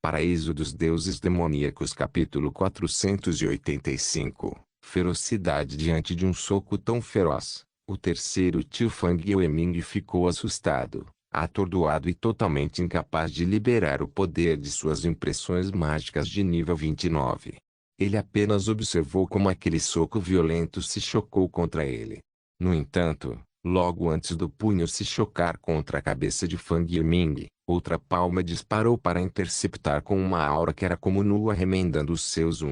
Paraíso dos Deuses Demoníacos Capítulo 485 Ferocidade diante de um soco tão feroz. O terceiro tio Fang Yueming ficou assustado, atordoado e totalmente incapaz de liberar o poder de suas impressões mágicas de nível 29. Ele apenas observou como aquele soco violento se chocou contra ele. No entanto, logo antes do punho se chocar contra a cabeça de Fang Yiming, outra palma disparou para interceptar com uma aura que era como nua remendando os seus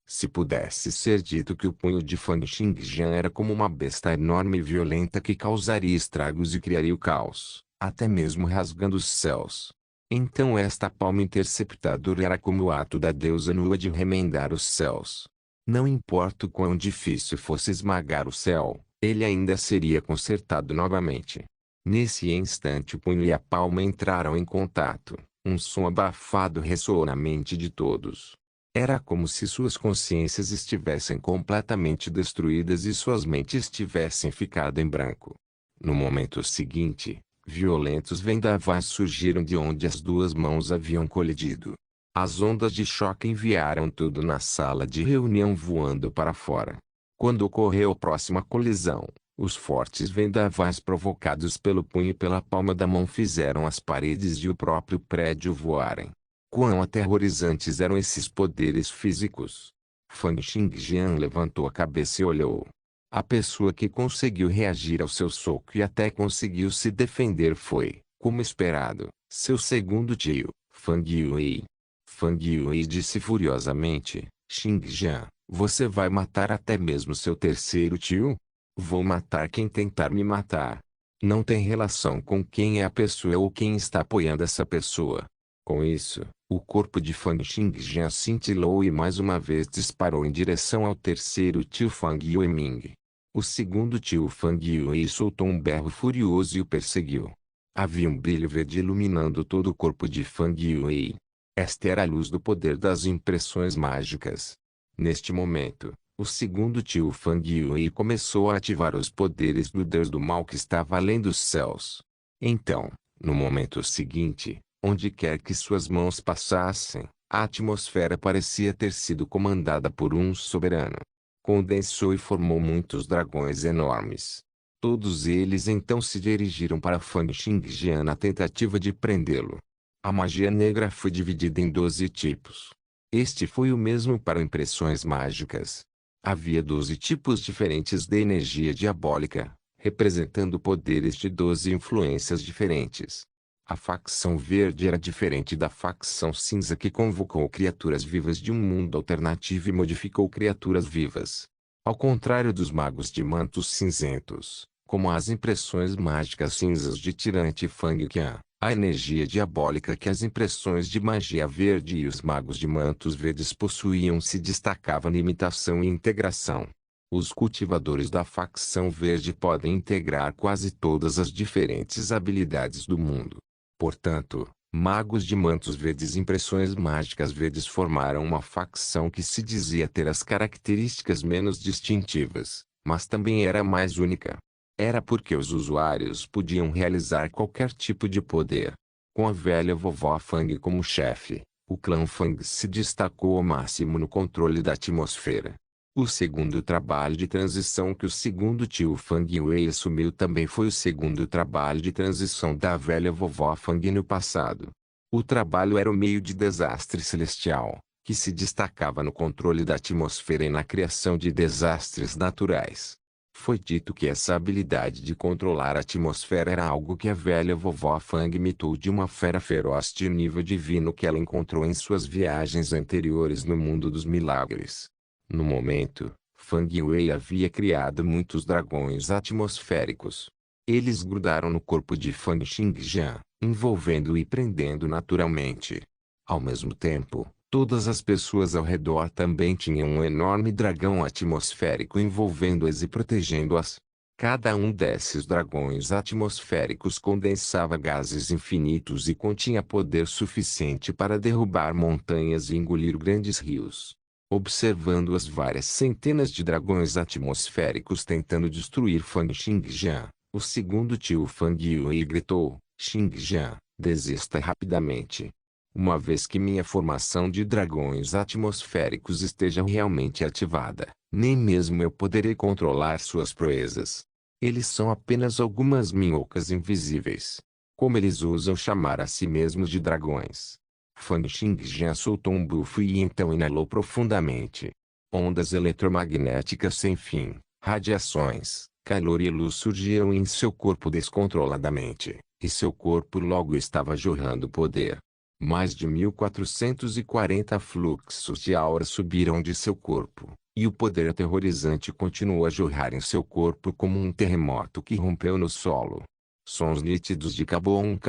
Se pudesse ser dito que o punho de Fang Xingjian era como uma besta enorme e violenta que causaria estragos e criaria o caos, até mesmo rasgando os céus. Então esta palma interceptadora era como o ato da deusa nua de remendar os céus. Não importa o quão difícil fosse esmagar o céu, ele ainda seria consertado novamente. Nesse instante o punho e a palma entraram em contato. Um som abafado ressoou na mente de todos. Era como se suas consciências estivessem completamente destruídas e suas mentes tivessem ficado em branco. No momento seguinte, violentos vendavais surgiram de onde as duas mãos haviam colidido. As ondas de choque enviaram tudo na sala de reunião voando para fora. Quando ocorreu a próxima colisão, os fortes vendavais provocados pelo punho e pela palma da mão fizeram as paredes e o próprio prédio voarem. Quão aterrorizantes eram esses poderes físicos! Fang Xingjian levantou a cabeça e olhou. A pessoa que conseguiu reagir ao seu soco e até conseguiu se defender foi, como esperado, seu segundo tio, Fang Yue. Fang Yue disse furiosamente, Xingjian, você vai matar até mesmo seu terceiro tio? Vou matar quem tentar me matar. Não tem relação com quem é a pessoa ou quem está apoiando essa pessoa. Com isso, o corpo de Fang Xingjian cintilou e mais uma vez disparou em direção ao terceiro tio Fang Yueming. O segundo tio Fang Yue soltou um berro furioso e o perseguiu. Havia um brilho verde iluminando todo o corpo de Fang Yue. Esta era a luz do poder das impressões mágicas. Neste momento, o segundo tio Fang Yue começou a ativar os poderes do Deus do Mal que estava além dos céus. Então, no momento seguinte, onde quer que suas mãos passassem, a atmosfera parecia ter sido comandada por um soberano. Condensou e formou muitos dragões enormes. Todos eles então se dirigiram para Fang Xingjian na tentativa de prendê-lo. A magia negra foi dividida em 12 tipos. Este foi o mesmo para impressões mágicas. Havia 12 tipos diferentes de energia diabólica, representando poderes de 12 influências diferentes. A facção verde era diferente da facção cinza que convocou criaturas vivas de um mundo alternativo e modificou criaturas vivas. Ao contrário dos magos de mantos cinzentos, como as impressões mágicas cinzas de Tirante e Fang Qian, a energia diabólica que as impressões de magia verde e os magos de mantos verdes possuíam se destacava na imitação e integração. Os cultivadores da facção verde podem integrar quase todas as diferentes habilidades do mundo. Portanto, magos de mantos verdes e impressões mágicas verdes formaram uma facção que se dizia ter as características menos distintivas, mas também era mais única. Era porque os usuários podiam realizar qualquer tipo de poder. Com a velha vovó Fang como chefe, o clã Fang se destacou ao máximo no controle da atmosfera. O segundo trabalho de transição que o segundo tio Fang Yue assumiu também foi o segundo trabalho de transição da velha vovó Fang no passado. O trabalho era o meio de desastre celestial, que se destacava no controle da atmosfera e na criação de desastres naturais. Foi dito que essa habilidade de controlar a atmosfera era algo que a velha vovó Fang imitou de uma fera feroz de nível divino que ela encontrou em suas viagens anteriores no mundo dos milagres. No momento, Fang Yue havia criado muitos dragões atmosféricos. Eles grudaram no corpo de Fang Xingjian, envolvendo-o e prendendo naturalmente. Ao mesmo tempo, todas as pessoas ao redor também tinham um enorme dragão atmosférico envolvendo-as e protegendo-as. Cada um desses dragões atmosféricos condensava gases infinitos e continha poder suficiente para derrubar montanhas e engolir grandes rios. Observando as várias centenas de dragões atmosféricos tentando destruir Fang Xingjian, o segundo tio Fang Yue gritou, Xingjian, desista rapidamente. Uma vez que minha formação de dragões atmosféricos esteja realmente ativada, nem mesmo eu poderei controlar suas proezas. Eles são apenas algumas minhocas invisíveis. Como eles ousam chamar a si mesmos de dragões? Fang Xingjian soltou um bufo e então inalou profundamente. Ondas eletromagnéticas sem fim, radiações, calor e luz surgiram em seu corpo descontroladamente, e seu corpo logo estava jorrando poder. Mais de 1440 fluxos de aura subiram de seu corpo, e o poder aterrorizante continuou a jorrar em seu corpo como um terremoto que rompeu no solo. Sons nítidos de Kaboom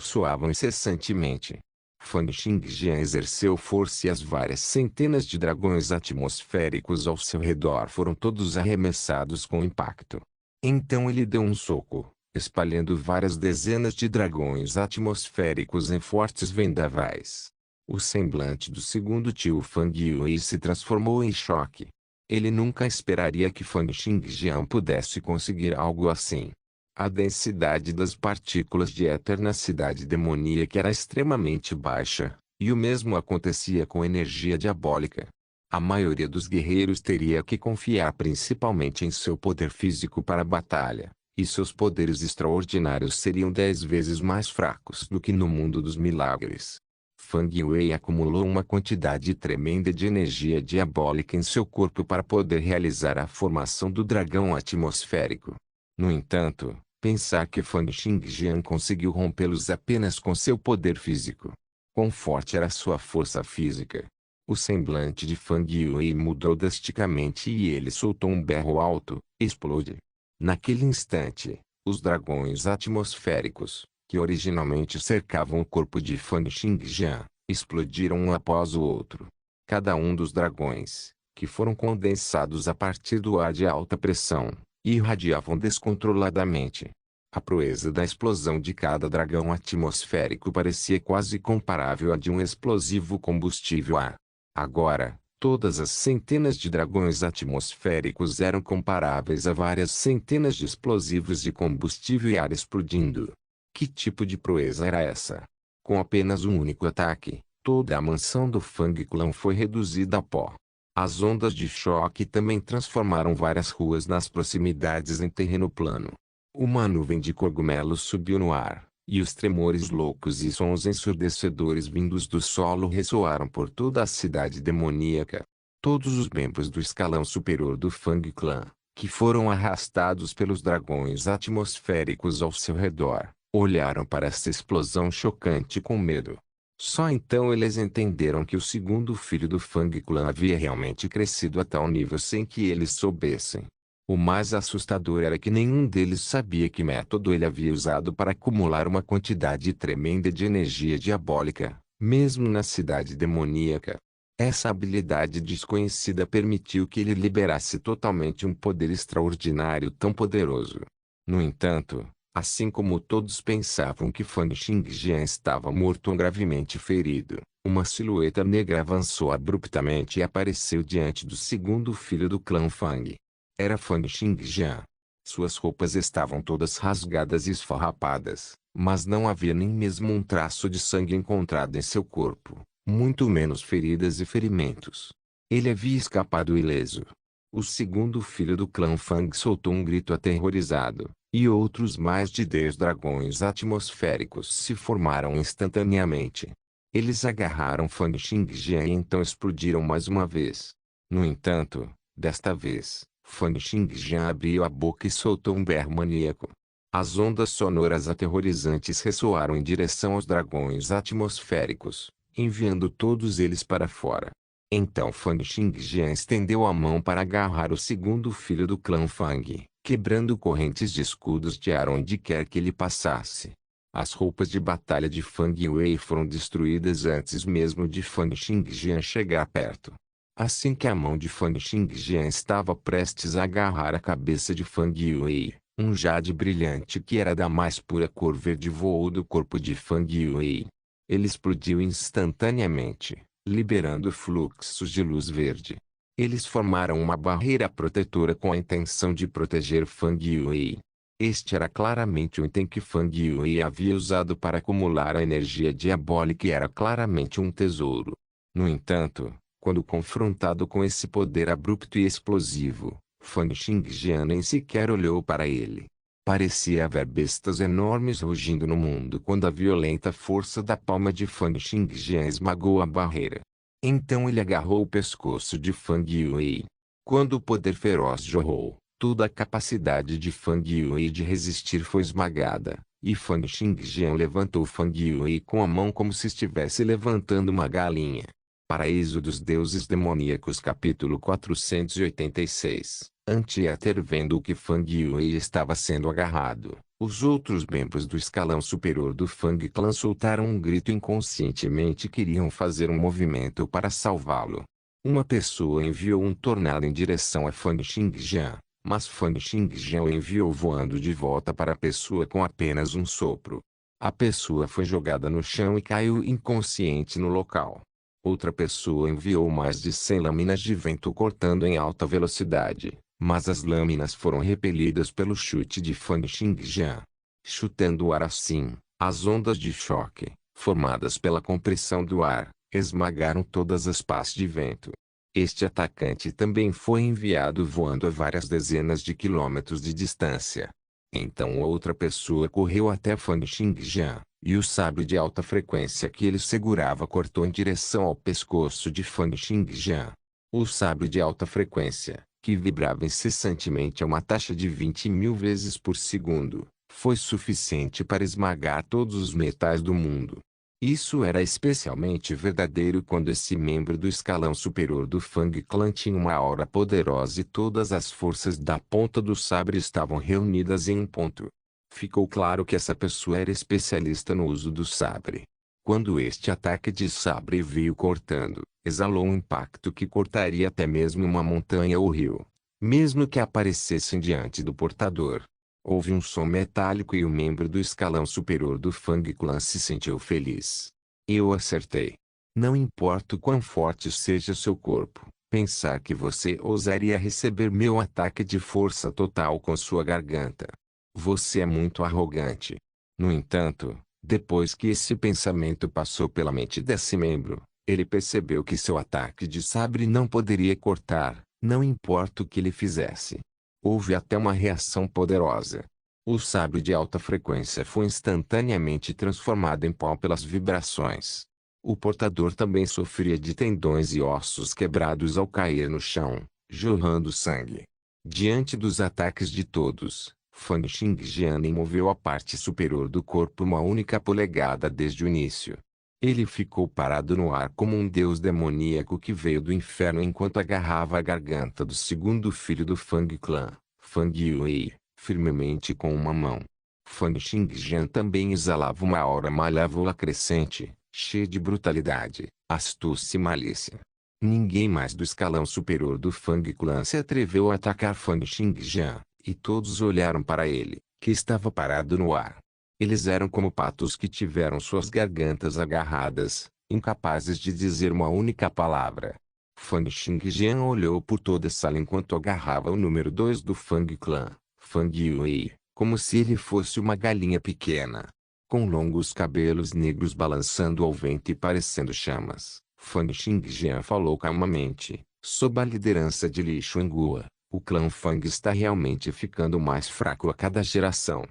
soavam incessantemente. Fang Xingjian exerceu força e as várias centenas de dragões atmosféricos ao seu redor foram todos arremessados com impacto. Então ele deu um soco, espalhando várias dezenas de dragões atmosféricos em fortes vendavais. O semblante do segundo tio Fang Yue se transformou em choque. Ele nunca esperaria que Fang Xingjian pudesse conseguir algo assim. A densidade das partículas de éter na cidade demoníaca era extremamente baixa, e o mesmo acontecia com energia diabólica. A maioria dos guerreiros teria que confiar principalmente em seu poder físico para a batalha, e seus poderes extraordinários seriam 10 vezes mais fracos do que no mundo dos milagres. Fang Yue acumulou uma quantidade tremenda de energia diabólica em seu corpo para poder realizar a formação do dragão atmosférico. No entanto, pensar que Fang Xingjian conseguiu rompê-los apenas com seu poder físico. Quão forte era sua força física? O semblante de Fang Yue mudou drasticamente e ele soltou um berro alto, explode. Naquele instante, os dragões atmosféricos, que originalmente cercavam o corpo de Fang Xingjian, explodiram um após o outro. Cada um dos dragões, que foram condensados a partir do ar de alta pressão, irradiavam descontroladamente. A proeza da explosão de cada dragão atmosférico parecia quase comparável à de um explosivo combustível A. Agora, todas as centenas de dragões atmosféricos eram comparáveis a várias centenas de explosivos de combustível e ar explodindo. Que tipo de proeza era essa? Com apenas um único ataque, toda a mansão do Fang Clan foi reduzida a pó. As ondas de choque também transformaram várias ruas nas proximidades em terreno plano. Uma nuvem de cogumelos subiu no ar, e os tremores loucos e sons ensurdecedores vindos do solo ressoaram por toda a cidade demoníaca. Todos os membros do escalão superior do Fang Clan, que foram arrastados pelos dragões atmosféricos ao seu redor, olharam para essa explosão chocante com medo. Só então eles entenderam que o segundo filho do Fang Clan havia realmente crescido a tal nível sem que eles soubessem. O mais assustador era que nenhum deles sabia que método ele havia usado para acumular uma quantidade tremenda de energia diabólica, mesmo na cidade demoníaca. Essa habilidade desconhecida permitiu que ele liberasse totalmente um poder extraordinário tão poderoso. No entanto, assim como todos pensavam que Fang Xingjian estava morto ou gravemente ferido, uma silhueta negra avançou abruptamente e apareceu diante do segundo filho do clã Fang. Era Fang Xingjian. Suas roupas estavam todas rasgadas e esfarrapadas, mas não havia nem mesmo um traço de sangue encontrado em seu corpo, muito menos feridas e ferimentos. Ele havia escapado ileso. O segundo filho do clã Fang soltou um grito aterrorizado, e outros mais de 10 dragões atmosféricos se formaram instantaneamente. Eles agarraram Fang Xingjian e então explodiram mais uma vez. No entanto, desta vez, Fang Xingjian abriu a boca e soltou um berro maníaco. As ondas sonoras aterrorizantes ressoaram em direção aos dragões atmosféricos, enviando todos eles para fora. Então Fang Xingjian estendeu a mão para agarrar o segundo filho do clã Fang, quebrando correntes de escudos de ar onde quer que ele passasse. As roupas de batalha de Fang Yue foram destruídas antes mesmo de Fang Xingjian chegar perto. Assim que a mão de Fang Xingjian estava prestes a agarrar a cabeça de Fang Yue, um jade brilhante que era da mais pura cor verde voou do corpo de Fang Yue. Ele explodiu instantaneamente, liberando fluxos de luz verde. Eles formaram uma barreira protetora com a intenção de proteger Fang Yue. Este era claramente o item que Fang Yue havia usado para acumular a energia diabólica e era claramente um tesouro. No entanto, quando confrontado com esse poder abrupto e explosivo, Fang Xingjian nem sequer olhou para ele. Parecia haver bestas enormes rugindo no mundo quando a violenta força da palma de Fang Xingjian esmagou a barreira. Então ele agarrou o pescoço de Fang Yue. Quando o poder feroz jorrou, toda a capacidade de Fang Yue de resistir foi esmagada, e Fang Xingjian levantou Fang Yue com a mão como se estivesse levantando uma galinha. Paraíso dos Deuses Demoníacos capítulo 486. Anteater vendo que Fang Yue estava sendo agarrado, os outros membros do escalão superior do Fang Clan soltaram um grito inconscientemente e queriam fazer um movimento para salvá-lo. Uma pessoa enviou um tornado em direção a Fang Xingjian, mas Fang Xingjian o enviou voando de volta para a pessoa com apenas um sopro. A pessoa foi jogada no chão e caiu inconsciente no local. Outra pessoa enviou mais de 100 lâminas de vento cortando em alta velocidade, mas as lâminas foram repelidas pelo chute de Fang Xingjian. Chutando o ar assim, as ondas de choque, formadas pela compressão do ar, esmagaram todas as pás de vento. Este atacante também foi enviado voando a várias dezenas de quilômetros de distância. Então outra pessoa correu até Fang Xingjian, e o sabre de alta frequência que ele segurava cortou em direção ao pescoço de Fang Xingjian. O sabre de alta frequência, que vibrava incessantemente a uma taxa de 20.000 vezes por segundo, foi suficiente para esmagar todos os metais do mundo. Isso era especialmente verdadeiro quando esse membro do escalão superior do Fang Clan tinha uma aura poderosa e todas as forças da ponta do sabre estavam reunidas em um ponto. Ficou claro que essa pessoa era especialista no uso do sabre. Quando este ataque de sabre veio cortando, exalou um impacto que cortaria até mesmo uma montanha ou rio, mesmo que aparecessem diante do portador. Houve um som metálico e o membro do escalão superior do Fang Clan se sentiu feliz. Eu acertei. Não importa o quão forte seja seu corpo, pensar que você ousaria receber meu ataque de força total com sua garganta. Você é muito arrogante. No entanto, depois que esse pensamento passou pela mente desse membro, ele percebeu que seu ataque de sabre não poderia cortar, não importa o que ele fizesse. Houve até uma reação poderosa. O sabre de alta frequência foi instantaneamente transformado em pó pelas vibrações. O portador também sofria de tendões e ossos quebrados ao cair no chão, jorrando sangue. Diante dos ataques de todos, Fang Xingjian nem moveu a parte superior do corpo uma única polegada desde o início. Ele ficou parado no ar como um deus demoníaco que veio do inferno enquanto agarrava a garganta do segundo filho do Fang Clan, Fang Yue, firmemente com uma mão. Fang Xingjian também exalava uma aura malévola crescente, cheia de brutalidade, astúcia e malícia. Ninguém mais do escalão superior do Fang Clan se atreveu a atacar Fang Xingjian, e todos olharam para ele, que estava parado no ar. Eles eram como patos que tiveram suas gargantas agarradas, incapazes de dizer uma única palavra. Fang Xingjian olhou por toda a sala enquanto agarrava o número 2 do Fang Clan, Fang Yue, como se ele fosse uma galinha pequena. Com longos cabelos negros balançando ao vento e parecendo chamas, Fang Xingjian falou calmamente, sob a liderança de Li Xuanghua, o clã Fang está realmente ficando mais fraco a cada geração.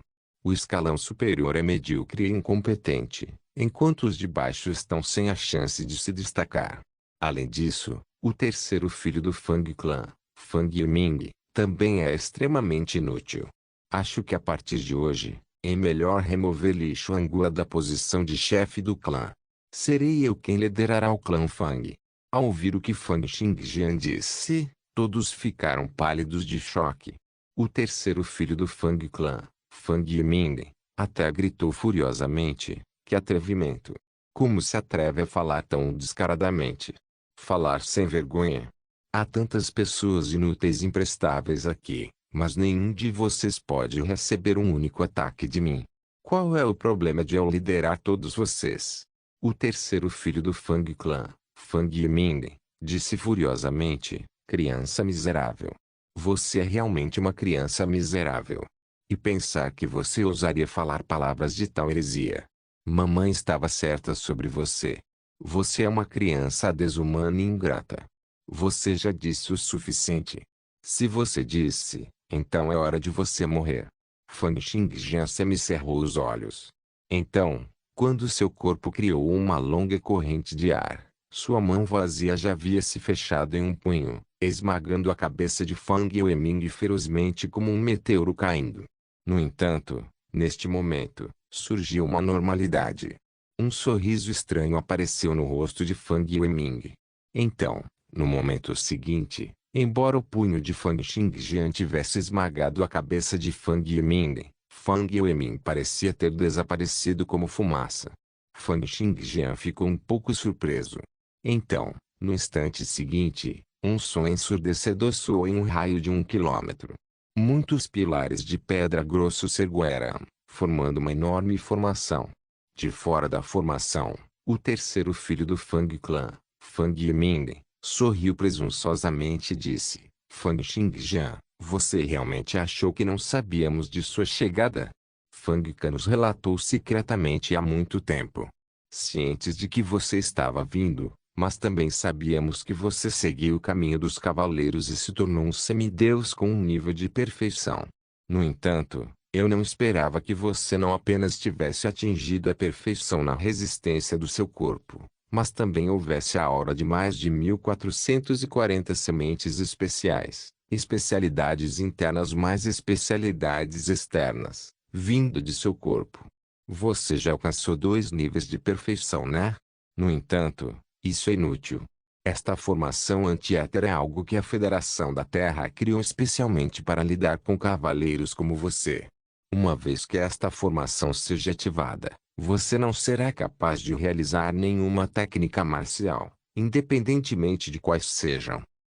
O escalão superior é medíocre e incompetente, enquanto os de baixo estão sem a chance de se destacar. Além disso, o terceiro filho do Fang Clan, Fang Yiming, também é extremamente inútil. Acho que a partir de hoje, é melhor remover Li Xuanghua da posição de chefe do clã. Serei eu quem liderará o clã Fang. Ao ouvir o que Fang Xingjian disse, todos ficaram pálidos de choque. O terceiro filho do Fang Clan, Fang Yiming, até gritou furiosamente, que atrevimento! Como se atreve a falar tão descaradamente? Falar sem vergonha! Há tantas pessoas inúteis e imprestáveis aqui, mas nenhum de vocês pode receber um único ataque de mim. Qual é o problema de eu liderar todos vocês? O terceiro filho do Fang Clan, Fang Yiming, disse furiosamente, criança miserável. Você é realmente uma criança miserável. E pensar que você ousaria falar palavras de tal heresia. Mamãe estava certa sobre você. Você é uma criança desumana e ingrata. Você já disse o suficiente. Se você disse, então é hora de você morrer. Fang Xingjian semicerrou os olhos. Então, quando seu corpo criou uma longa corrente de ar, sua mão vazia já havia se fechado em um punho, esmagando a cabeça de Fang Yueming ferozmente como um meteoro caindo. No entanto, neste momento, surgiu uma normalidade. Um sorriso estranho apareceu no rosto de Fang Yueming. Então, no momento seguinte, embora o punho de Fang Xingjian tivesse esmagado a cabeça de Fang Yueming parecia ter desaparecido como fumaça. Fang Xingjian ficou um pouco surpreso. Então, no instante seguinte, um som ensurdecedor soou em um raio de 1 quilômetro. Muitos pilares de pedra grosso se ergueram, formando uma enorme formação. De fora da formação, o terceiro filho do Fang Clã, Fang Yiming, sorriu presunçosamente e disse: Fang Xingjian, você realmente achou que não sabíamos de sua chegada? Fang Clã nos relatou secretamente há muito tempo. Cientes de que você estava vindo, mas também sabíamos que você seguiu o caminho dos cavaleiros e se tornou um semideus com um nível de perfeição. No entanto, eu não esperava que você não apenas tivesse atingido a perfeição na resistência do seu corpo, mas também houvesse a aura de mais de 1440 sementes especiais, especialidades internas mais especialidades externas, vindo de seu corpo. Você já alcançou 2 níveis de perfeição, né? No entanto, isso é inútil. Esta formação antiéter é algo que a Federação da Terra criou especialmente para lidar com cavaleiros como você. Uma vez que esta formação seja ativada, você não será capaz de realizar nenhuma técnica marcial, independentemente de quais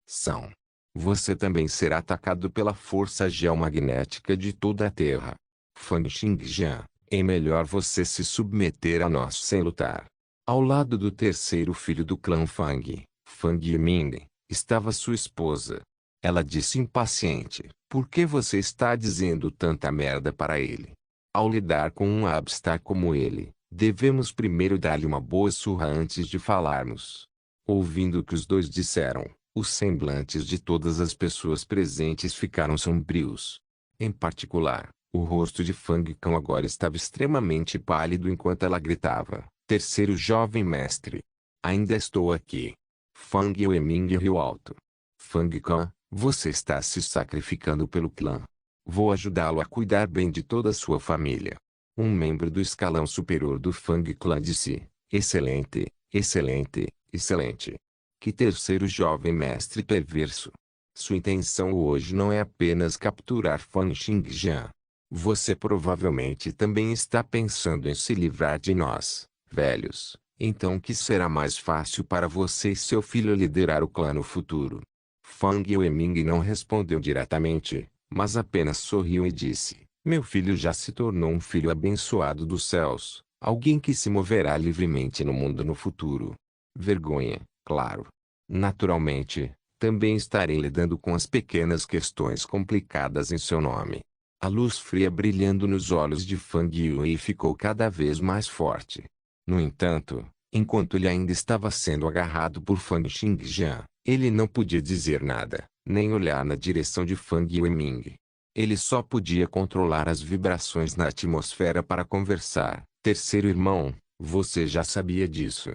são. Você também será atacado pela força geomagnética de toda a Terra. Fang Xingjian, é melhor você se submeter a nós sem lutar. Ao lado do terceiro filho do clã Fang, Fang Yiming, estava sua esposa. Ela disse impaciente: por que você está dizendo tanta merda para ele? Ao lidar com um abstar como ele, devemos primeiro dar-lhe uma boa surra antes de falarmos. Ouvindo o que os dois disseram, os semblantes de todas as pessoas presentes ficaram sombrios. Em particular, o rosto de Fang Cão agora estava extremamente pálido enquanto ela gritava: terceiro jovem mestre. Ainda estou aqui. Fang Yueming riu alto. Fang Cão, você está se sacrificando pelo clã. Vou ajudá-lo a cuidar bem de toda a sua família. Um membro do escalão superior do Fang Clã disse: excelente, excelente, excelente. Que terceiro jovem mestre perverso. Sua intenção hoje não é apenas capturar Fang Xingjian. Você provavelmente também está pensando em se livrar de nós, velhos. Então que será mais fácil para você e seu filho liderar o clã no futuro? Fang Yueming não respondeu diretamente, mas apenas sorriu e disse: meu filho já se tornou um filho abençoado dos céus, alguém que se moverá livremente no mundo no futuro. Vergonha, claro. Naturalmente, também estarei lidando com as pequenas questões complicadas em seu nome. A luz fria brilhando nos olhos de Fang Yue ficou cada vez mais forte. No entanto, enquanto ele ainda estava sendo agarrado por Fang Xingjian, ele não podia dizer nada, nem olhar na direção de Fang Yueming. Ele só podia controlar as vibrações na atmosfera para conversar. Terceiro irmão, você já sabia disso.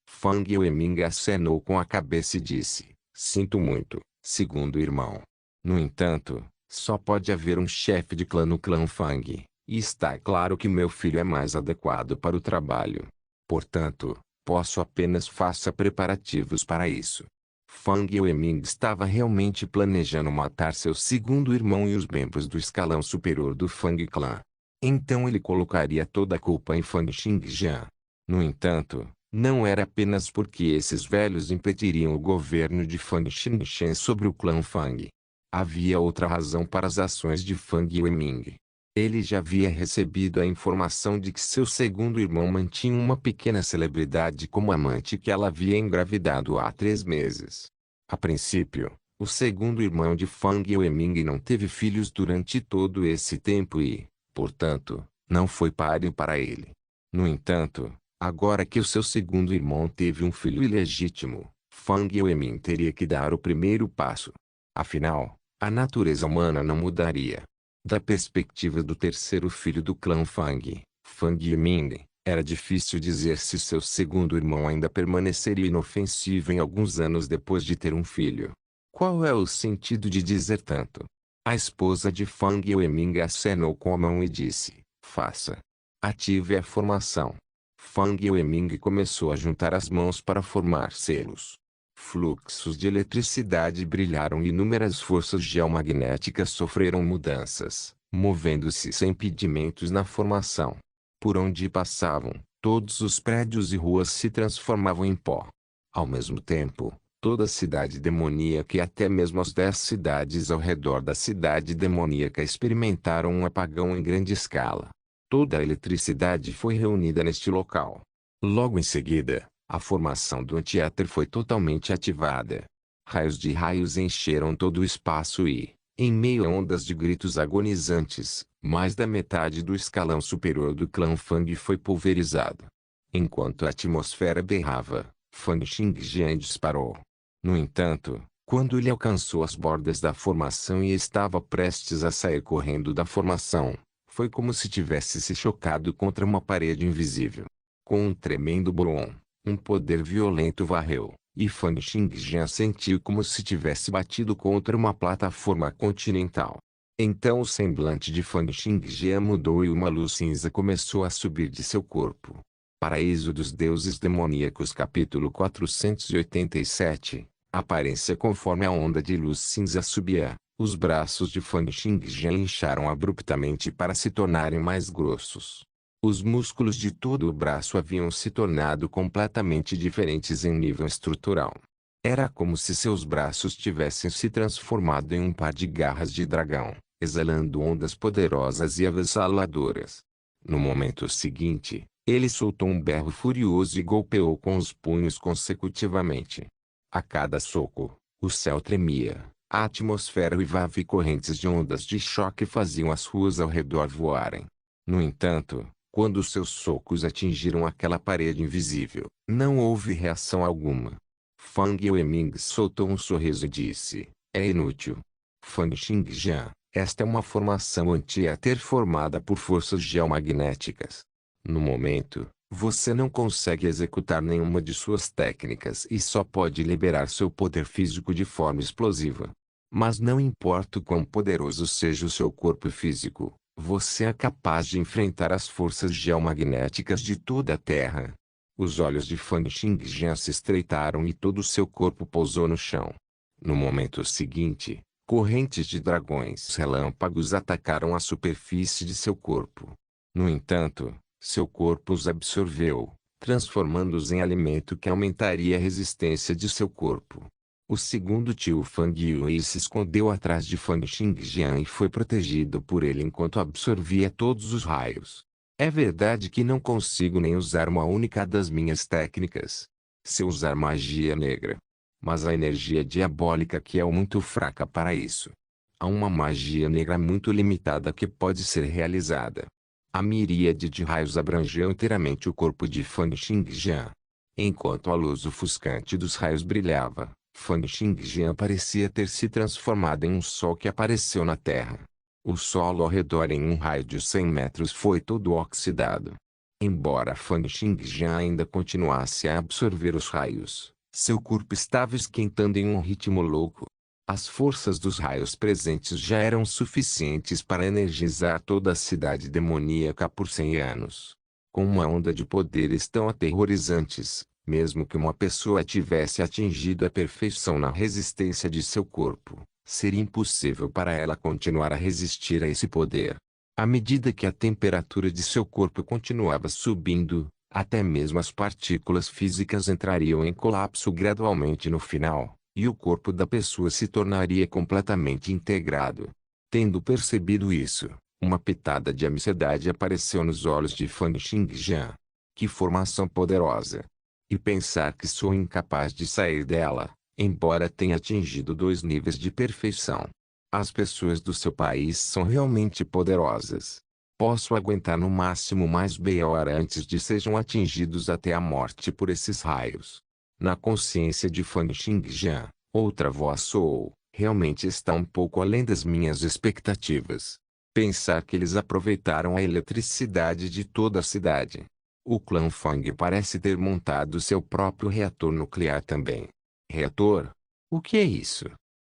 Fang Yueming acenou com a cabeça e disse: sinto muito, segundo irmão. No entanto, só pode haver um chefe de clã no clã Fang, e está claro que meu filho é mais adequado para o trabalho. Portanto, posso apenas faça preparativos para isso. Fang Yueming estava realmente planejando matar seu segundo irmão e os membros do escalão superior do Fang Clã. Então ele colocaria toda a culpa em Fang Xingjian. No entanto, não era apenas porque esses velhos impediriam o governo de Fang Xingchen sobre o clã Fang. Havia outra razão para as ações de Fang Yueming. Ele já havia recebido a informação de que seu segundo irmão mantinha uma pequena celebridade como amante que ela havia engravidado há 3 meses. A princípio, O segundo irmão de Fang Weiming não teve filhos durante todo esse tempo e, portanto, não foi páreo para ele. No entanto, agora que o seu segundo irmão teve um filho ilegítimo, Fang Weiming teria que dar o primeiro passo. Afinal, a natureza humana não mudaria. Da perspectiva do terceiro filho do clã Fang, Fang Yiming, era difícil dizer se seu segundo irmão ainda permaneceria inofensivo em alguns anos depois de ter um filho. Qual é o sentido de dizer tanto? A esposa de Fang Weiming acenou com a mão e disse: faça. Ative a formação. Fang Weiming começou a juntar as mãos para formar selos. Fluxos de eletricidade brilharam e inúmeras forças geomagnéticas sofreram mudanças, movendo-se sem impedimentos na formação. Por onde passavam, todos os prédios e ruas se transformavam em pó. Ao mesmo tempo, toda a cidade demoníaca e até mesmo as 10 cidades ao redor da cidade demoníaca experimentaram um apagão em grande escala. Toda a eletricidade foi reunida neste local. Logo em seguida, a formação do antiéter foi totalmente ativada. Raios de raios encheram todo o espaço e, em meio a ondas de gritos agonizantes, mais da metade do escalão superior do clã Fang foi pulverizado. Enquanto a atmosfera berrava, Fang Xingjian disparou. No entanto, quando ele alcançou as bordas da formação e estava prestes a sair correndo da formação, foi como se tivesse se chocado contra uma parede invisível. Com um tremendo brom, um poder violento varreu, e Fang Xingjian sentiu como se tivesse batido contra uma plataforma continental. Então o semblante de Fang Xingjian mudou e uma luz cinza começou a subir de seu corpo. Paraíso dos Deuses Demoníacos capítulo 487. Aparência conforme a onda de luz cinza subia, os braços de Fang Xingjian incharam abruptamente para se tornarem mais grossos. Os músculos de todo o braço haviam se tornado completamente diferentes em nível estrutural. Era como se seus braços tivessem se transformado em um par de garras de dragão, exalando ondas poderosas e avassaladoras. No momento seguinte, ele soltou um berro furioso e golpeou com os punhos consecutivamente. A cada soco, o céu tremia, a atmosfera uivava e correntes de ondas de choque faziam as ruas ao redor voarem. No entanto, quando seus socos atingiram aquela parede invisível, não houve reação alguma. Fang Weiming soltou um sorriso e disse: é inútil. Fang Xingjian, esta é uma formação antiéter formada por forças geomagnéticas. No momento, você não consegue executar nenhuma de suas técnicas e só pode liberar seu poder físico de forma explosiva. Mas não importa o quão poderoso seja o seu corpo físico, você é capaz de enfrentar as forças geomagnéticas de toda a Terra. Os olhos de Fang Xingjian se estreitaram e todo o seu corpo pousou no chão. No momento seguinte, correntes de dragões relâmpagos atacaram a superfície de seu corpo. No entanto, seu corpo os absorveu, transformando-os em alimento que aumentaria a resistência de seu corpo. O segundo tio Fang Yue se escondeu atrás de Fang Xingjian e foi protegido por ele enquanto absorvia todos os raios. É verdade que não consigo nem usar uma única das minhas técnicas. Se usar magia negra. Mas a energia diabólica que é muito fraca para isso. Há uma magia negra muito limitada que pode ser realizada. A miríade de raios abrangeu inteiramente o corpo de Fang Xingjian. Enquanto a luz ofuscante dos raios brilhava, Fang Xingjian parecia ter se transformado em um sol que apareceu na Terra. O solo ao redor em um raio de 100 metros foi todo oxidado. Embora Fang Xingjian ainda continuasse a absorver os raios, seu corpo estava esquentando em um ritmo louco. As forças dos raios presentes já eram suficientes para energizar toda a cidade demoníaca por 100 anos. Com uma onda de poderes tão aterrorizantes, mesmo que uma pessoa tivesse atingido a perfeição na resistência de seu corpo, seria impossível para ela continuar a resistir a esse poder. À medida que a temperatura de seu corpo continuava subindo, até mesmo as partículas físicas entrariam em colapso gradualmente no final, e o corpo da pessoa se tornaria completamente integrado. Tendo percebido isso, uma pitada de ansiedade apareceu nos olhos de Fang Xingjian. Que formação poderosa! E pensar que sou incapaz de sair dela, embora tenha atingido 2 níveis de perfeição. As pessoas do seu país são realmente poderosas. Posso aguentar no máximo mais meia hora antes de sejam atingidos até a morte por esses raios. Na consciência de Fan Xingjian, outra voz soou, realmente está um pouco além das minhas expectativas. Pensar que eles aproveitaram a eletricidade de toda a cidade. O clã Fang parece ter montado seu próprio reator nuclear também. Reator? O que é isso?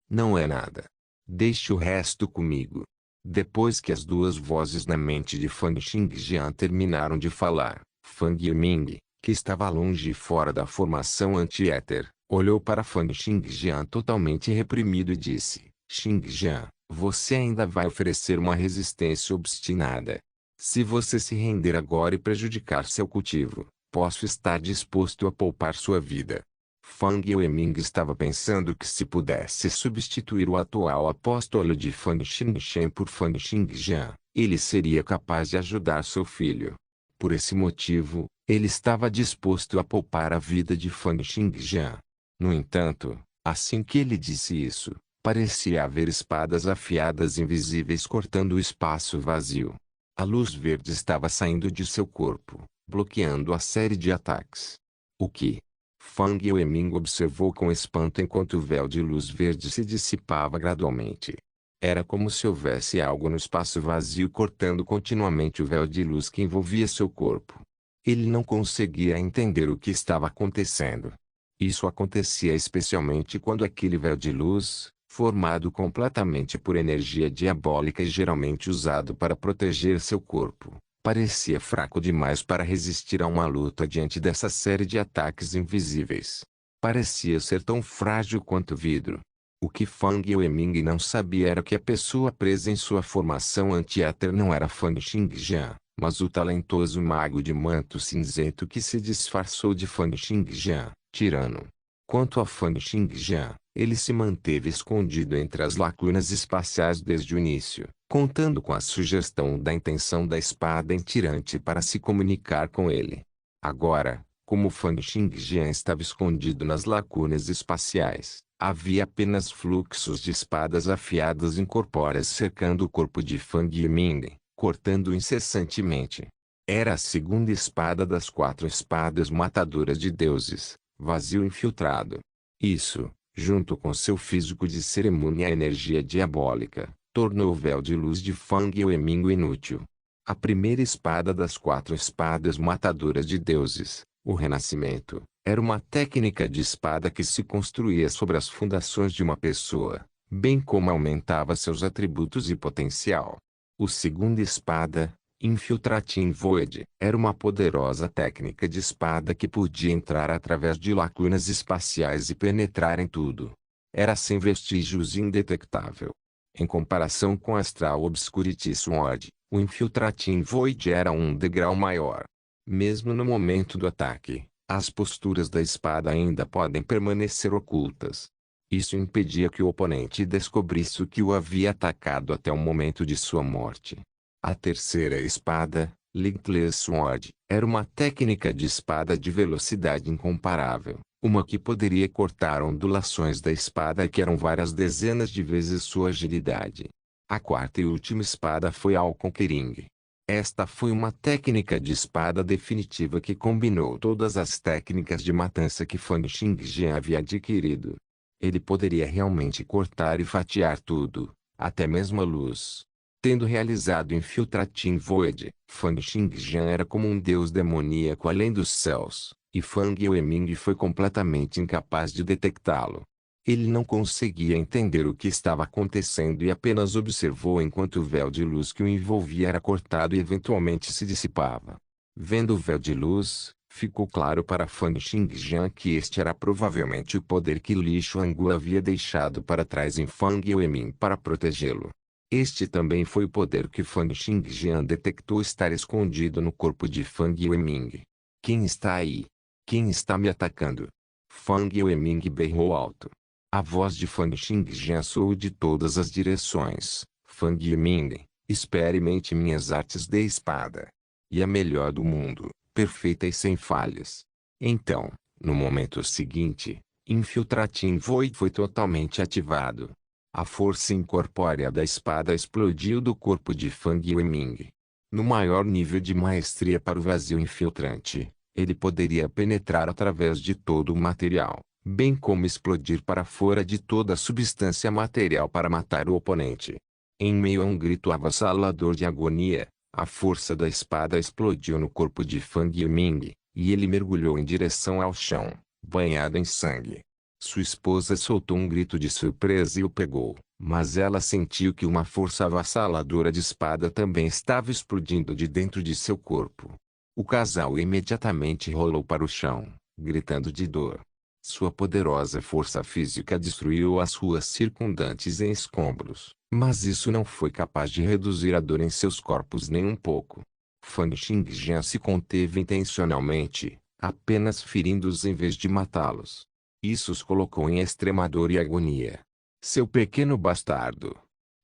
Não é nada. Deixe o resto comigo. Depois que as duas vozes na mente de Fan Xingjian terminaram de falar, Fang Yiming, que estava longe e fora da formação anti-éter, olhou para Fan Xingjian totalmente reprimido e disse: Xingjian, você ainda vai oferecer uma resistência obstinada. Se você se render agora e prejudicar seu cultivo, posso estar disposto a poupar sua vida. Fang Yiming estava pensando que se pudesse substituir o atual apóstolo de Fan Xingchen por Fan Xingjian, ele seria capaz de ajudar seu filho. Por esse motivo, ele estava disposto a poupar a vida de Fan Xingjian. No entanto, assim que ele disse isso, parecia haver espadas afiadas invisíveis cortando o espaço vazio. A luz verde estava saindo de seu corpo, bloqueando a série de ataques. O que? Fang Yiming observou com espanto enquanto o véu de luz verde se dissipava gradualmente. Era como se houvesse algo no espaço vazio cortando continuamente o véu de luz que envolvia seu corpo. Ele não conseguia entender o que estava acontecendo. Isso acontecia especialmente quando aquele véu de luz, formado completamente por energia diabólica e geralmente usado para proteger seu corpo, parecia fraco demais para resistir a uma luta diante dessa série de ataques invisíveis. Parecia ser tão frágil quanto vidro. O que Fang Yiming não sabia era que a pessoa presa em sua formação anti-éter não era Fan Xingjian, mas o talentoso mago de manto cinzento que se disfarçou de Fan Xingjian, tirano. Quanto a Fan Xingjian, ele se manteve escondido entre as lacunas espaciais desde o início, contando com a sugestão da intenção da espada em tirante para se comunicar com ele. Agora, como Fan Xingjian estava escondido nas lacunas espaciais, havia apenas fluxos de espadas afiadas incorpóreas cercando o corpo de Fang Yiming, cortando incessantemente. Era a segunda espada das 4 espadas matadoras de deuses, vazio infiltrado. Isso, junto com seu físico de cerimônia e energia diabólica, tornou o véu de luz de Fang Yiming inútil. A primeira espada das 4 espadas matadoras de deuses, o Renascimento, era uma técnica de espada que se construía sobre as fundações de uma pessoa, bem como aumentava seus atributos e potencial. O segunda espada, Infiltrating Void, era uma poderosa técnica de espada que podia entrar através de lacunas espaciais e penetrar em tudo. Era sem vestígios e indetectável. Em comparação com Astral Obscurity Sword, o Infiltrating Void era um degrau maior. Mesmo no momento do ataque, as posturas da espada ainda podem permanecer ocultas. Isso impedia que o oponente descobrisse o que o havia atacado até o momento de sua morte. A terceira espada, Limitless Sword, era uma técnica de espada de velocidade incomparável, uma que poderia cortar ondulações da espada que eram várias dezenas de vezes sua agilidade. A quarta e última espada foi All Conquering. Esta foi uma técnica de espada definitiva que combinou todas as técnicas de matança que Fan Xingjian havia adquirido. Ele poderia realmente cortar e fatiar tudo, até mesmo a luz. Tendo realizado Infiltrating Void, Fan Xingjian era como um deus demoníaco além dos céus, e Fang Yiming foi completamente incapaz de detectá-lo. Ele não conseguia entender o que estava acontecendo e apenas observou enquanto o véu de luz que o envolvia era cortado e eventualmente se dissipava. Vendo o véu de luz, ficou claro para Fan Xingjian que este era provavelmente o poder que Li Xuangu havia deixado para trás em Fang Yiming para protegê-lo. Este também foi o poder que Fan Xingjian detectou estar escondido no corpo de Fang Yiming. Quem está aí? Quem está me atacando? Fang Yiming berrou alto. A voz de Fan Xingjian soou de todas as direções. Fang Yiming, experimente minhas artes de espada. E a melhor do mundo, perfeita e sem falhas. Então, no momento seguinte, Infiltrating Void foi totalmente ativado. A força incorpórea da espada explodiu do corpo de Fang Yueming. No maior nível de maestria para o vazio infiltrante, ele poderia penetrar através de todo o material, bem como explodir para fora de toda a substância material para matar o oponente. Em meio a um grito avassalador de agonia, a força da espada explodiu no corpo de Fang Yiming, e ele mergulhou em direção ao chão, banhado em sangue. Sua esposa soltou um grito de surpresa e o pegou, mas ela sentiu que uma força avassaladora de espada também estava explodindo de dentro de seu corpo. O casal imediatamente rolou para o chão, gritando de dor. Sua poderosa força física destruiu as ruas circundantes em escombros, mas isso não foi capaz de reduzir a dor em seus corpos nem um pouco. Fang Xingjian se conteve intencionalmente, apenas ferindo-os em vez de matá-los. Isso os colocou em extrema dor e agonia. Seu pequeno bastardo.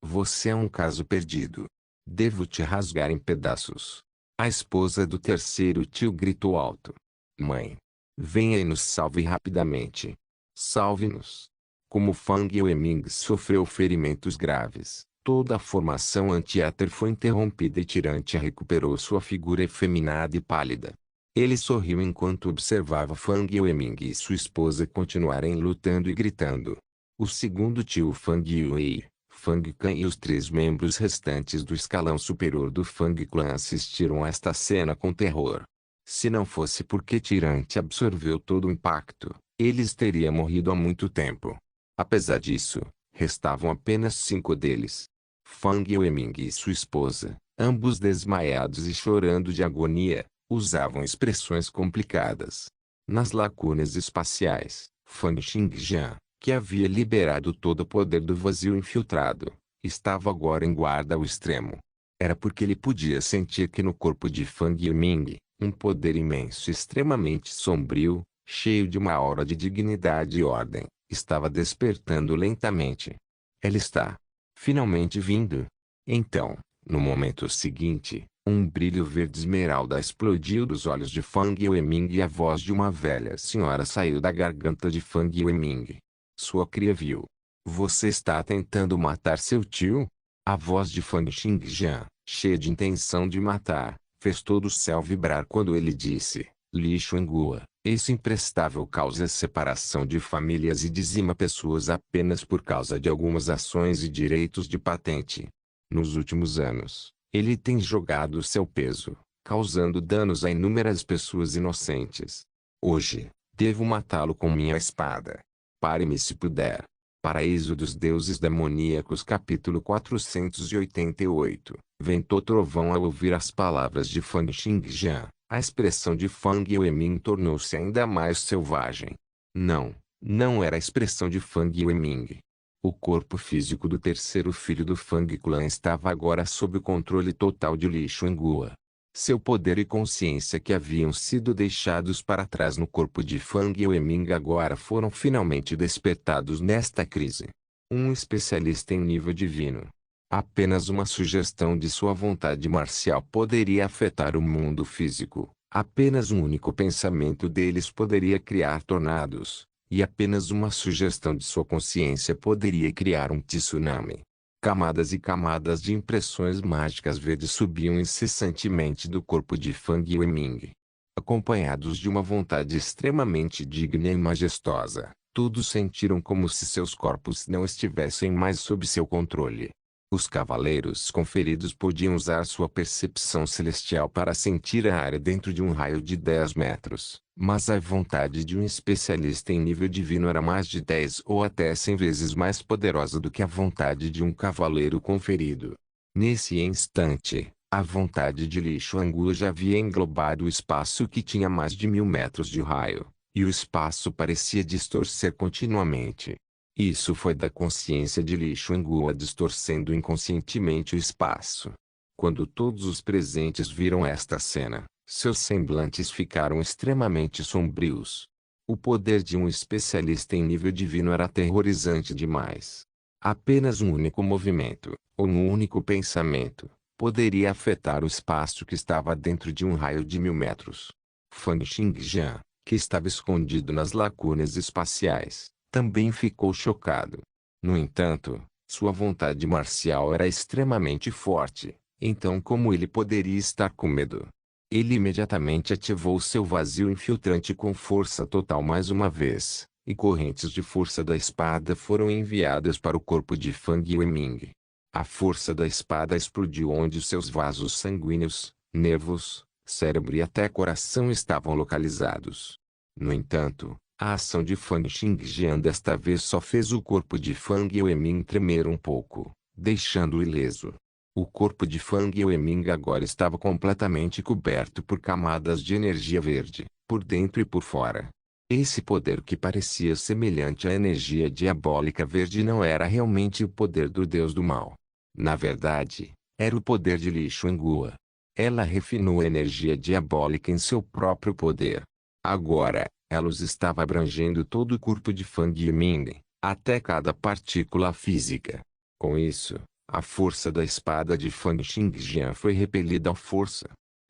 Você é um caso perdido. Devo te rasgar em pedaços. A esposa do terceiro tio gritou alto. Mãe. Venha e nos salve rapidamente. Salve-nos. Como Fang Yueming sofreu ferimentos graves, toda a formação anti-éter foi interrompida e Tirantia recuperou sua figura efeminada e pálida. Ele sorriu enquanto observava Fang Yueming e sua esposa continuarem lutando e gritando. O segundo tio Fang Yue, Fang Kan e os 3 membros restantes do escalão superior do Fang Clan assistiram a esta cena com terror. Se não fosse porque Tirante absorveu todo o impacto, eles teriam morrido há muito tempo. Apesar disso, restavam apenas 5 deles. Fang Yueming e sua esposa, ambos desmaiados e chorando de agonia, usavam expressões complicadas. Nas lacunas espaciais, Fang Xingjian, que havia liberado todo o poder do vazio infiltrado, estava agora em guarda ao extremo. Era porque ele podia sentir que no corpo de Fang Yiming, um poder imenso e extremamente sombrio, cheio de uma aura de dignidade e ordem, estava despertando lentamente. Ela está finalmente vindo. Então, no momento seguinte, um brilho verde esmeralda explodiu dos olhos de Fang Yueming e a voz de uma velha senhora saiu da garganta de Fang Yueming. Sua cria viu. Você está tentando matar seu tio? A voz de Fang Xingjian, cheia de intenção de matar, fez todo o céu vibrar quando ele disse: Li Xuanghua, esse imprestável causa separação de famílias e dizima pessoas apenas por causa de algumas ações e direitos de patente. Nos últimos anos, ele tem jogado seu peso, causando danos a inúmeras pessoas inocentes. Hoje, devo matá-lo com minha espada. Pare-me se puder. Paraíso dos Deuses Demoníacos capítulo 488. Ventou trovão ao ouvir as palavras de Fang Xingjian. A expressão de Fang Yueming tornou-se ainda mais selvagem. Não era a expressão de Fang Yueming. O corpo físico do terceiro filho do Fang Clan estava agora sob o controle total de Li Xuanghua. Seu poder e consciência que haviam sido deixados para trás no corpo de Fang Yueming agora foram finalmente despertados nesta crise. Um especialista em nível divino. Apenas uma sugestão de sua vontade marcial poderia afetar o mundo físico. Apenas um único pensamento deles poderia criar tornados. E apenas uma sugestão de sua consciência poderia criar um tsunami. Camadas e camadas de impressões mágicas verdes subiam incessantemente do corpo de Fang Yueming. Acompanhados de uma vontade extremamente digna e majestosa, todos sentiram como se seus corpos não estivessem mais sob seu controle. Os cavaleiros conferidos podiam usar sua percepção celestial para sentir a área dentro de um raio de 10 metros, mas a vontade de um especialista em nível divino era mais de 10 ou até 100 vezes mais poderosa do que a vontade de um cavaleiro conferido. Nesse instante, a vontade de Li Xuanghua já havia englobado o espaço que tinha mais de 1000 metros de raio, e o espaço parecia distorcer continuamente. Isso foi da consciência de Li Xuanghua distorcendo inconscientemente o espaço. Quando todos os presentes viram esta cena, seus semblantes ficaram extremamente sombrios. O poder de um especialista em nível divino era aterrorizante demais. Apenas um único movimento, ou um único pensamento, poderia afetar o espaço que estava dentro de um raio de 1000 metros. Fang Xingjian, que estava escondido nas lacunas espaciais, também ficou chocado. No entanto, sua vontade marcial era extremamente forte, então como ele poderia estar com medo? Ele imediatamente ativou seu vazio infiltrante com força total mais uma vez, e correntes de força da espada foram enviadas para o corpo de Fang Yueming. A força da espada explodiu onde seus vasos sanguíneos, nervos, cérebro e até coração estavam localizados. No entanto, a ação de Fang Xingjian desta vez só fez o corpo de Fang Yueming tremer um pouco, deixando-o ileso. O corpo de Fang Yueming agora estava completamente coberto por camadas de energia verde, por dentro e por fora. Esse poder que parecia semelhante à energia diabólica verde não era realmente o poder do deus do mal. Na verdade, era o poder de Li Xuanguo. Ela refinou a energia diabólica em seu próprio poder. Agora, a luz estava abrangendo todo o corpo de Fang Yiming, até cada partícula física. Com isso, a força da espada de Fang Xingjian foi repelida à força.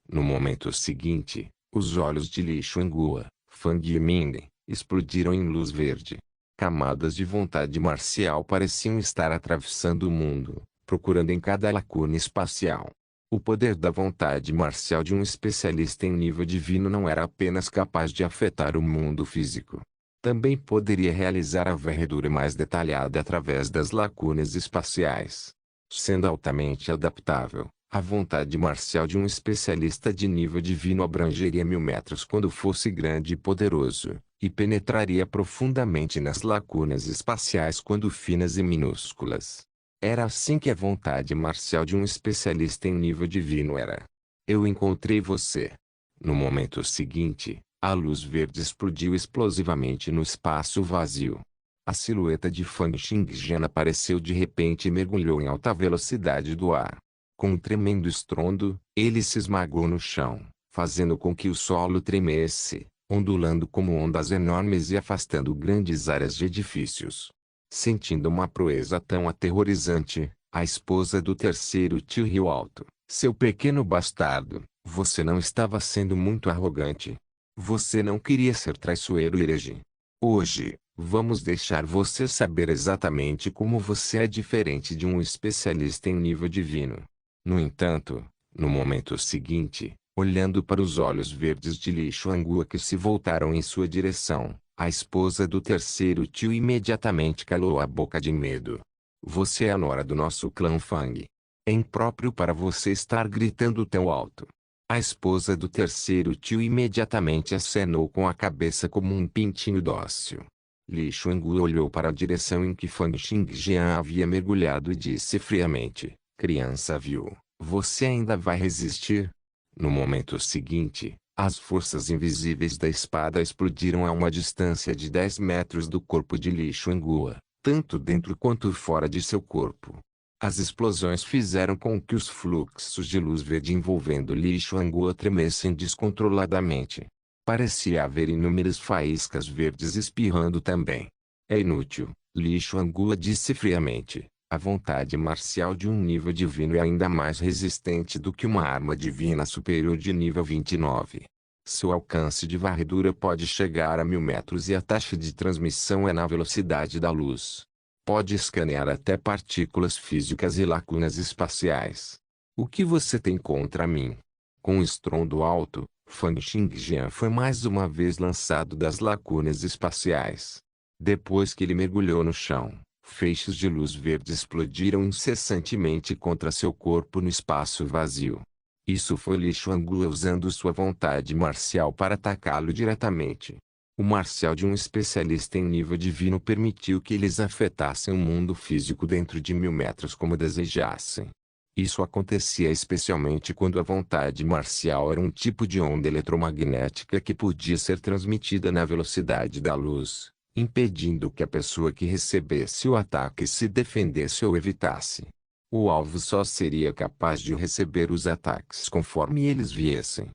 No momento seguinte, os olhos de Li Xuanguo, Fang Yiming, explodiram em luz verde. Camadas de vontade marcial pareciam estar atravessando o mundo, procurando em cada lacuna espacial. O poder da vontade marcial de um especialista em nível divino não era apenas capaz de afetar o mundo físico. Também poderia realizar a varredura mais detalhada através das lacunas espaciais. Sendo altamente adaptável, a vontade marcial de um especialista de nível divino abrangeria 1000 metros quando fosse grande e poderoso, e penetraria profundamente nas lacunas espaciais quando finas e minúsculas. Era assim que a vontade marcial de um especialista em nível divino era. Eu encontrei você. No momento seguinte, a luz verde explodiu explosivamente no espaço vazio. A silhueta de Fang Xingjian apareceu de repente e mergulhou em alta velocidade do ar. Com um tremendo estrondo, ele se esmagou no chão, fazendo com que o solo tremesse, ondulando como ondas enormes e afastando grandes áreas de edifícios. Sentindo uma proeza tão aterrorizante, a esposa do terceiro tio riu alto. Seu pequeno bastardo, você não estava sendo muito arrogante. Você não queria ser traiçoeiro e herege. Hoje, vamos deixar você saber exatamente como você é diferente de um especialista em nível divino. No entanto, no momento seguinte, olhando para os olhos verdes de Li Xuanguo que se voltaram em sua direção, a esposa do terceiro tio imediatamente calou a boca de medo. Você é a nora do nosso clã Fang. É impróprio para você estar gritando tão alto. A esposa do terceiro tio imediatamente acenou com a cabeça como um pintinho dócil. Li Xuanguo olhou para a direção em que Fang Xingjian havia mergulhado e disse friamente, criança vil, você ainda vai resistir? No momento seguinte, as forças invisíveis da espada explodiram a uma distância de 10 metros do corpo de Li Xuanguo, tanto dentro quanto fora de seu corpo. As explosões fizeram com que os fluxos de luz verde envolvendo Li Xuanguo tremessem descontroladamente. Parecia haver inúmeras faíscas verdes espirrando também. É inútil, Li Xuanguo disse friamente. A vontade marcial de um nível divino é ainda mais resistente do que uma arma divina superior de nível 29. Seu alcance de varredura pode chegar a 1000 metros e a taxa de transmissão é na velocidade da luz. Pode escanear até partículas físicas e lacunas espaciais. O que você tem contra mim? Com um estrondo alto, Fang Xingjian foi mais uma vez lançado das lacunas espaciais. Depois que ele mergulhou no chão, feixes de luz verde explodiram incessantemente contra seu corpo no espaço vazio. Isso foi Li Xuanguo usando sua vontade marcial para atacá-lo diretamente. O marcial de um especialista em nível divino permitiu que eles afetassem o mundo físico dentro de 1000 metros como desejassem. Isso acontecia especialmente quando a vontade marcial era um tipo de onda eletromagnética que podia ser transmitida na velocidade da luz, impedindo que a pessoa que recebesse o ataque se defendesse ou evitasse. O alvo só seria capaz de receber os ataques conforme eles viessem.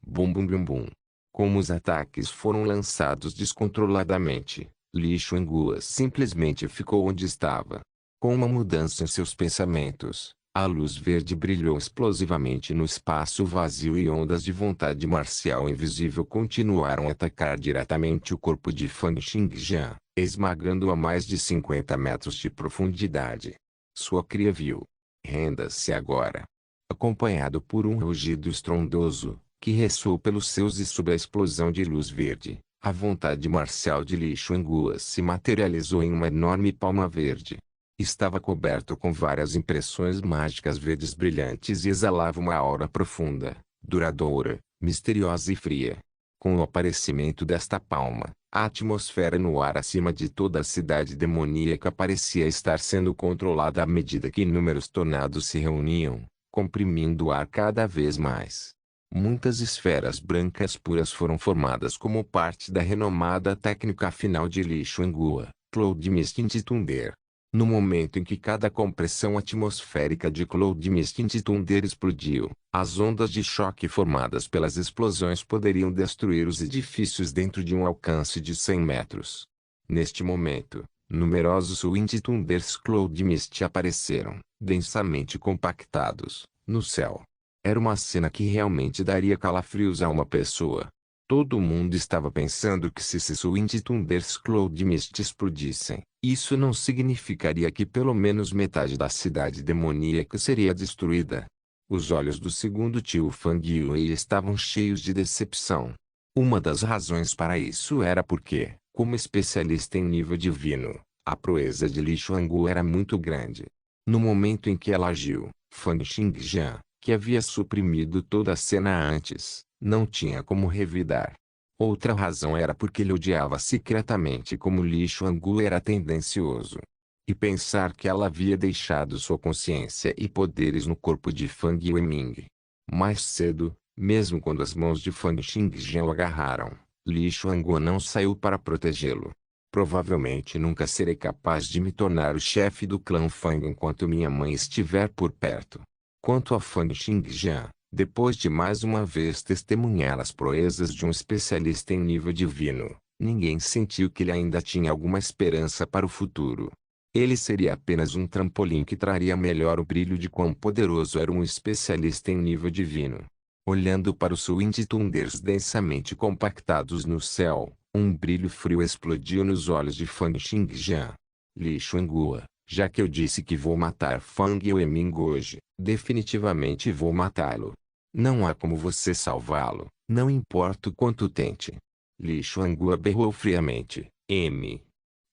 Bum bum bum bum. Como os ataques foram lançados descontroladamente, Li Xuanguo simplesmente ficou onde estava. Com uma mudança em seus pensamentos, A luz verde brilhou explosivamente no espaço vazio e ondas de vontade marcial invisível continuaram a atacar diretamente o corpo de Fang Xingjian, esmagando-o a mais de 50 metros de profundidade. Sua cria viu. Renda-se agora. Acompanhado por um rugido estrondoso, que ressoou pelos céus e sob a explosão de luz verde, a vontade marcial de Li Xuanguo se materializou em uma enorme palma verde. Estava coberto com várias impressões mágicas verdes brilhantes e exalava uma aura profunda, duradoura, misteriosa e fria. Com o aparecimento desta palma, a atmosfera no ar acima de toda a cidade demoníaca parecia estar sendo controlada à medida que inúmeros tornados se reuniam, comprimindo o ar cada vez mais. Muitas esferas brancas puras foram formadas como parte da renomada técnica final de Li Xuanguo, Cloud Mist Thunder. No momento em que cada compressão atmosférica de Cloud Mist Thunder explodiu, as ondas de choque formadas pelas explosões poderiam destruir os edifícios dentro de um alcance de 100 metros. Neste momento, numerosos Wind Thunders Cloud Mist apareceram, densamente compactados, no céu. Era uma cena que realmente daria calafrios a uma pessoa. Todo mundo estava pensando que se esses Wind Thunders Cloud Mist explodissem, isso não significaria que pelo menos metade da cidade demoníaca seria destruída. Os olhos do segundo tio Fang Yue estavam cheios de decepção. Uma das razões para isso era porque, como especialista em nível divino, a proeza de Li Xuanguo era muito grande. No momento em que ela agiu, Fang Xingjian, que havia suprimido toda a cena antes, não tinha como revidar. Outra razão era porque ele odiava secretamente como Li Xuanguo era tendencioso. E pensar que ela havia deixado sua consciência e poderes no corpo de Fang Yueming. Mais cedo, mesmo quando as mãos de Fang Xingjian o agarraram, Li Xuanguo não saiu para protegê-lo. Provavelmente nunca serei capaz de me tornar o chefe do clã Fang enquanto minha mãe estiver por perto. Quanto a Fang Xingjian, depois de mais uma vez testemunhar as proezas de um especialista em nível divino, ninguém sentiu que ele ainda tinha alguma esperança para o futuro. Ele seria apenas um trampolim que traria melhor o brilho de quão poderoso era um especialista em nível divino. Olhando para os Wind Thunders densamente compactados no céu, um brilho frio explodiu nos olhos de Fang Xingjian. Li Xuanguo, já que eu disse que vou matar Fang Yueming hoje, definitivamente vou matá-lo. Não há como você salvá-lo, não importa o quanto tente. Li Xuanguo berrou friamente,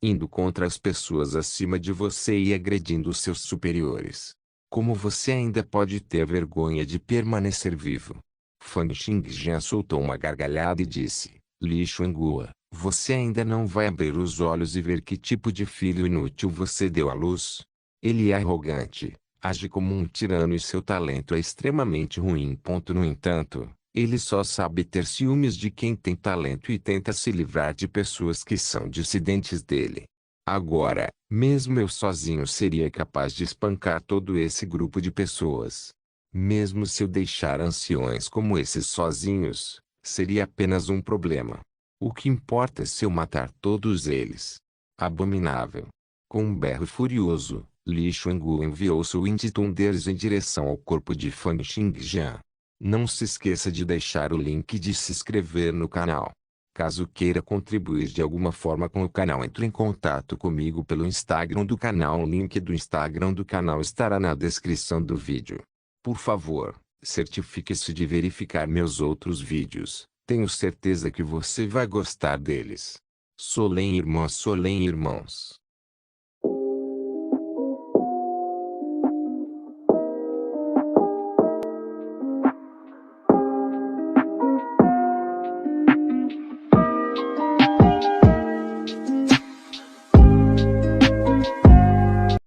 indo contra as pessoas acima de você e agredindo os seus superiores. Como você ainda pode ter vergonha de permanecer vivo? Fang Xingjian soltou uma gargalhada e disse, Li Xuanguo, você ainda não vai abrir os olhos e ver que tipo de filho inútil você deu à luz? Ele é arrogante, age como um tirano e seu talento é extremamente ruim. No entanto, ele só sabe ter ciúmes de quem tem talento e tenta se livrar de pessoas que são dissidentes dele. Agora, mesmo eu sozinho seria capaz de espancar todo esse grupo de pessoas. Mesmo se eu deixar anciões como esses sozinhos, seria apenas um problema. O que importa é se eu matar todos eles. Abominável. Com um berro furioso, Li Xuanguo enviou seu Wind Thunders em direção ao corpo de Fang Xingjian. Não se esqueça de deixar o link de se inscrever no canal. Caso queira contribuir de alguma forma com o canal, entre em contato comigo pelo Instagram do canal. O link do Instagram do canal estará na descrição do vídeo. Por favor, certifique-se de verificar meus outros vídeos. Tenho certeza que você vai gostar deles. Solem irmãos.